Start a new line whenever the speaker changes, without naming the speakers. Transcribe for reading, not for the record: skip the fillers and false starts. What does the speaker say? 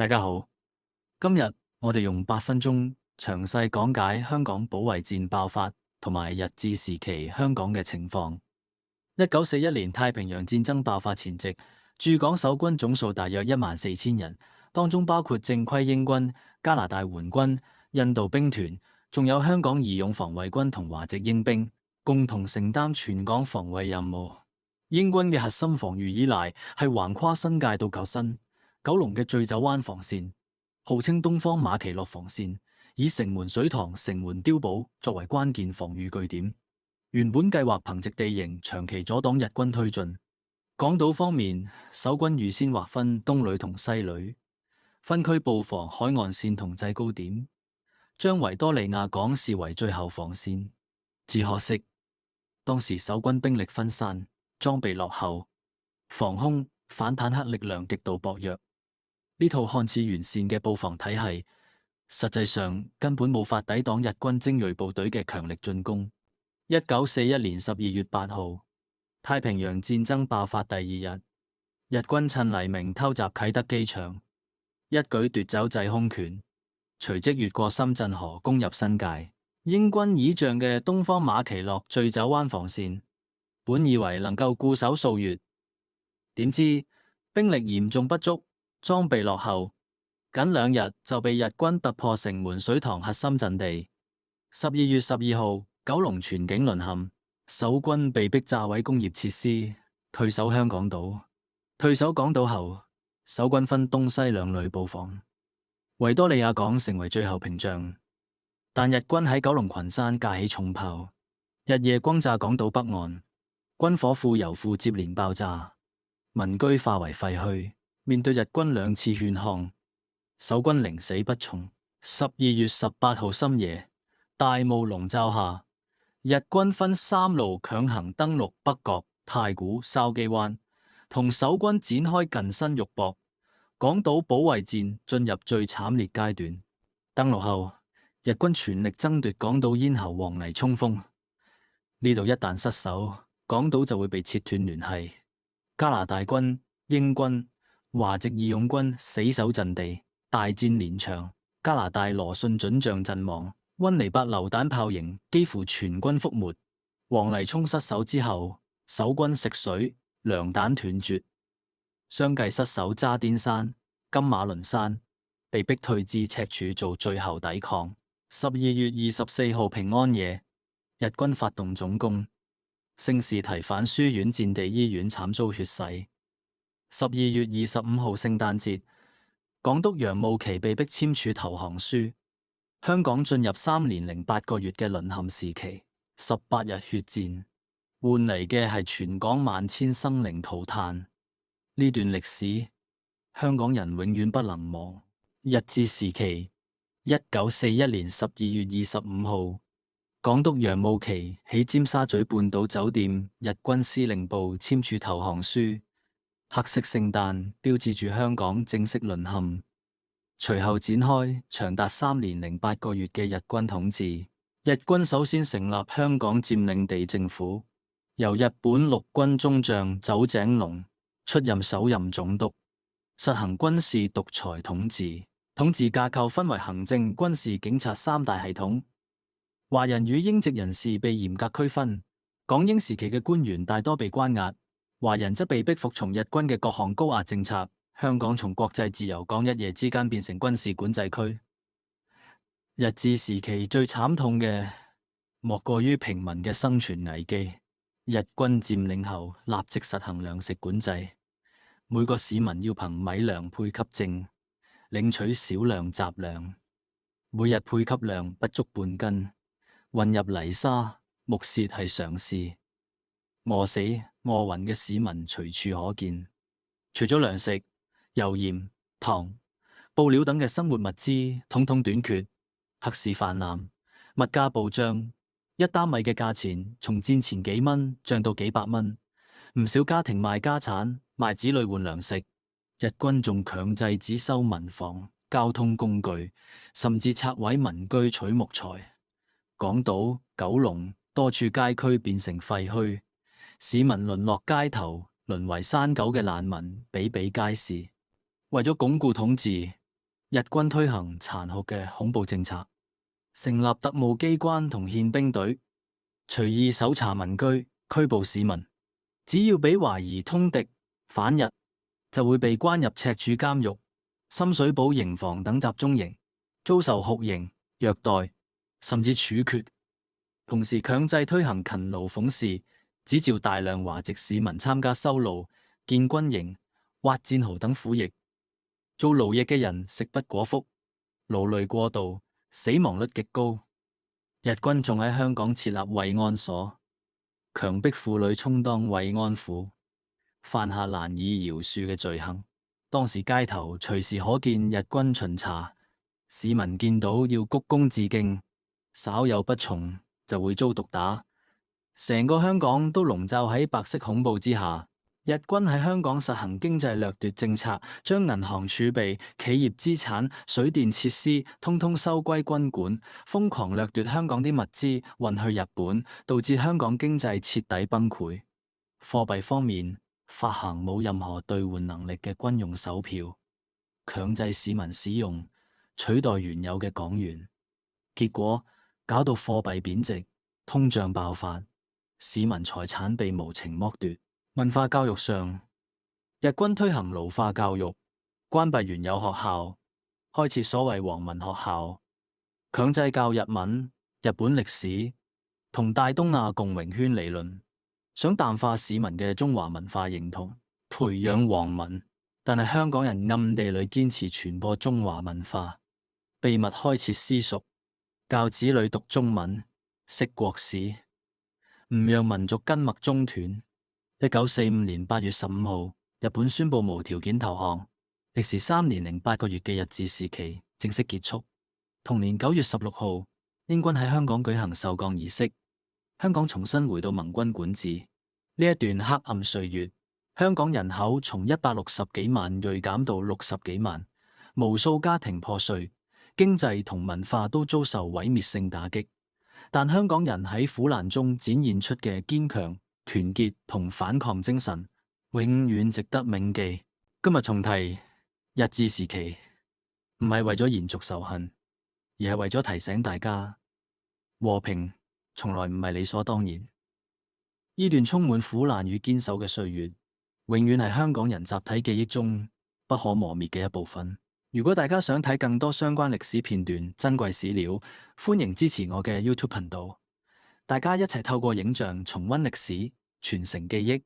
大家好，今日我哋用8分鐘詳細講解香港保衛戰爆發同埋日治時期香港嘅情況。1941年太平洋戰爭爆發前夕，駐港守軍總數大約14000人，當中包括正規英軍、加拿大援軍、印度兵團，仲有香港義勇防衛軍同華籍英兵，共同承擔全港防衛任務。英軍嘅核心防禦依賴係橫跨新界到舊新、九龍嘅醉酒灣防線，號稱東方馬其諾防線，以城門水塘、城門碉堡作為關鍵防禦據點。原本計劃憑藉地形長期阻擋日軍推進。港島方面，守軍預先劃分東旅同西旅，分區布防海岸線同制高點，將維多利亞港視為最後防線。只可惜，當時守軍兵力分散，裝備落後，防空反坦克力量極度薄弱。呢套看似完善嘅布防體系，實際上根本無法抵擋日軍精銳部隊嘅強力進攻。1941年12月8號，太平洋戰爭爆發第二日，日軍趁黎明偷襲啟德機場，一舉奪走制空權，隨即越過深圳河攻入新界。英軍倚仗嘅東方馬其諾醉酒灣防線，本以為能夠固守數月，點知兵力嚴重不足，裝備落後，僅2日就被日軍突破城門水塘核心陣地。12月12號，九龍全境淪陷，守軍被迫炸毀工業設施，退守香港島。退守港島後，守軍分東西兩旅布防，維多利亞港成為最後屏障。但日軍喺九龍群山架起重炮，日夜轟炸港島北岸，軍火庫、油庫接連爆炸，民居化為廢墟。面對日軍2次勸降，守軍寧死不從。12月18號深夜，大霧籠罩下，日軍分3路強行登陸北角、太古、筲箕灣，同守軍展開近身肉搏。港島保衛戰進入最慘烈階段。登陸後，日軍全力爭奪港島咽喉黃泥衝鋒。呢度一旦失守，港島就會被切斷聯繫。加拿大軍、英軍、華籍義勇軍死守陣地，大戰連場。加拿大羅遜准將陣亡，溫尼伯榴彈炮營幾乎全軍覆沒。黃泥涌失守之後，守軍食水、糧彈斷絕，相繼失守渣甸山、金馬崙山，被逼退至赤柱做最後抵抗。12月24號平安夜，日軍發動總攻，聖士提反書院戰地醫院慘遭血洗。12月25號聖誕節，港督楊慕琦被迫簽署投降書，香港進入3年零8個月嘅淪陷時期。18日血戰，換嚟嘅係全港萬千生靈塗炭。呢段歷史，香港人永遠不能忘。日治時期，1941年12月25號，港督楊慕琦喺尖沙咀半島酒店日軍司令部簽署投降書，黑色聖誕標誌住香港正式淪陷。隨後展開長達3年零8個月嘅日軍統治。日軍首先成立香港佔領地政府，由日本陸軍中將酒井隆出任首任總督，實行軍事獨裁統治。統治架構分為行政、軍事、警察3大系統。華人與英籍人士被嚴格區分。港英時期嘅官員大多被關押，華人則被迫服從日軍嘅各項高壓政策。香港從國際自由港一夜之間變成軍事管制區。日治時期最慘痛嘅，莫過於平民嘅生存危機。日軍佔領後，立即實行糧食管制，每個市民要憑米糧配給證，領取少量雜糧，每日配給量不足半斤，混入泥沙、木屑係常事。餓死、餓暈嘅市民隨處可見。除咗糧食、油鹽、糖、布料等嘅生活物資，統統短缺。黑市泛濫，物價暴漲，一擔米嘅價錢從戰前幾蚊漲到幾百蚊，唔少家庭賣家產、賣子女換糧食。日軍仲強制只收民房、交通工具，甚至拆毀民居取木材。港島、九龍多處街區變成廢墟，市民淪落街頭，淪為山狗嘅難民比比皆是。為咗鞏固統治，日軍推行殘酷嘅恐怖政策，成立特務機關同憲兵隊，隨意搜查民居、拘捕市民。只要被懷疑通敵反日，就會被關入赤柱監獄、深水埗營房等集中營，遭受酷刑、虐待，甚至處決。同時強制推行勤勞諷刺，只召大量華籍市民參加修路、建軍營、挖戰壕等苦役。做勞役嘅人食不果腹，勞累過度，死亡率極高。日軍仲喺香港設立慰安所，強迫婦女充當慰安婦，犯下難以饒恕嘅罪行。當時街頭隨時可見日軍巡查，市民見到要鞠躬致敬，稍有不從就會遭毒打。成個香港都籠罩喺白色恐怖之下。日軍喺香港實行經濟掠奪政策，將銀行儲備、企業資產、水電設施通通收歸軍管，瘋狂掠奪香港啲物資運去日本，導致香港經濟徹底崩潰。貨幣方面，發行冇任何兌換能力嘅軍用手票，強制市民使用，取代原有嘅港元，結果搞到貨幣貶值，通脹爆發，市民財產被無情剝奪。文化教育上，日軍推行奴化教育，關閉原有學校，開設所謂皇民學校，強制教日文、日本歷史同大東亞共榮圈理論，想淡化市民嘅中華文化認同，培養皇民。但係香港人暗地裏堅持傳播中華文化，秘密開設私塾，教子女讀中文、識國史，唔讓民族根脈中斷。1945年8月15號，日本宣布無條件投降，歷時3年零8個月嘅日治時期正式結束。同年9月16號，英軍喺香港舉行受降儀式，香港重新回到盟軍管治。呢一段黑暗歲月，香港人口從160幾萬銳減到60幾萬，無數家庭破碎，經濟同文化都遭受毀滅性打擊。但香港人喺苦難中展現出嘅堅強、團結同反抗精神，永遠值得銘記。今日重提日治時期，唔係為咗延續仇恨，而係為咗提醒大家，和平從來唔係理所當然。呢段充滿苦難與堅守嘅歲月，永遠係香港人集體記憶中不可磨滅嘅一部分。如果大家想睇更多相關歷史片段、珍貴史料，歡迎支持我嘅 YouTube 頻道。大家一齊透過影像重溫歷史，傳承記憶。